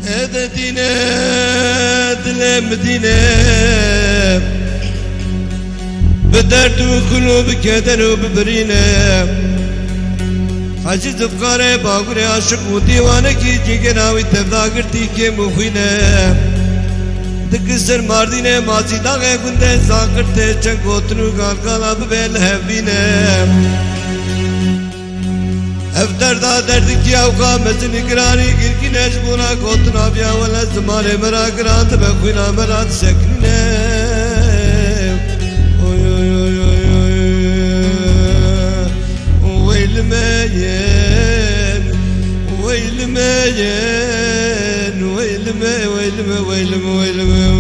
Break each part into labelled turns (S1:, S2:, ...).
S1: هذا دينا دلم دينا بدرت وكلو بكدر وببرينا حجز بقاري باقري عاشق وديوانا كي جيگنا ويتفداقرتي كي مخينا دكسر ماردينا مازي داغي كنده زاقرته چنگوتنو قالقالا ببيل هفدينا افتر دا درد کی اوقا مزن اقراری گرکی نجبونا کوتنا بیا ولا زمان مرا گراند بخوینا مرا سکنینا ويل ماين ويل ماين ويل ما ويل ما ويل ما ويل ما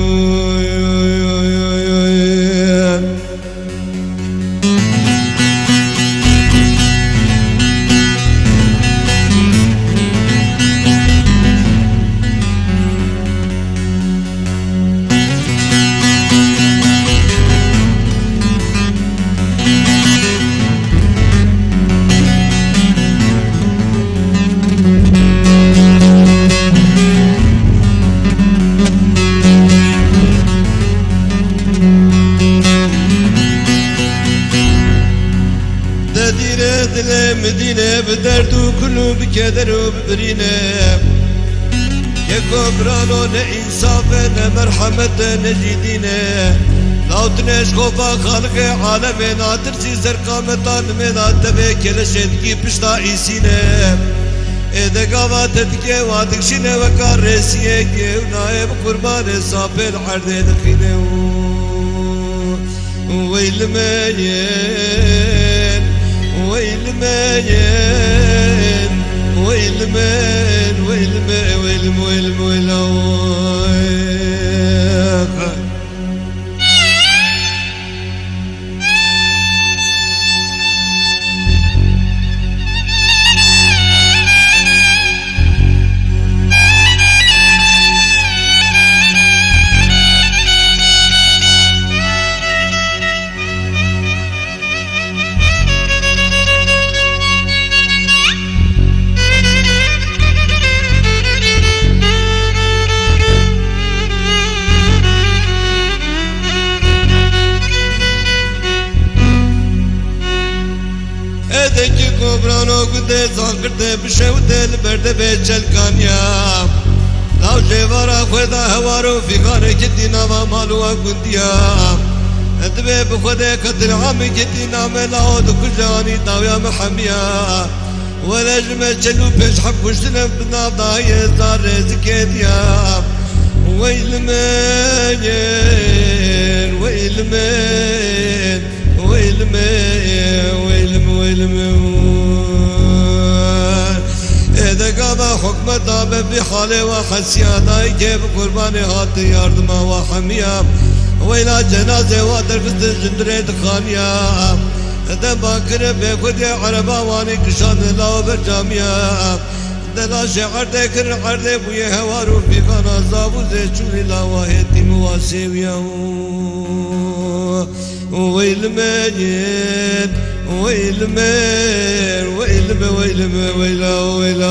S1: مدينة بدرد وكله بكدر وببرينة يا كبرانو إنصافنا مرحمة نجدينا لو تنش خوفا خالق عالم ناتر سي زرقامتان منا تبه كلشت كي بشتا إيسينا إذا قاوات تدكي واتك شنا وكار رسيه كي ونائب قربان صافي الحرد دخينه ويل ماين ويل ماين ويل مان ويل ما ويل ويل ويل دکی کوبرانو گده زاکرده بشوده لبرده بیچل کانیا لاو جوارا خودا هوارو فیگاره کتی ناما مالوا گندیا ادبه بخوده قدر عامی کتی نامه لاو دو کجانی داویا محمیا ولا جمع چلو پیش حب کشتنم بناف دایه زار رزکیدیا ویل مین ویل مین ويل ما ويل ويل إذا قام حكم طاب بحاله وحسيا داي جيب قرباني هات يارد ما وحميا ويلا جنازة وادر فست جندري دخانيا إذا باكر بيخد عربا واني كشان لاو برجاميا دلا شعر دكر عرض بويه هوارو في غانا زابو زي چولي لا واهتي مواسيويا ويل ماين ويل ما ويل ما ويل ما ويل ويل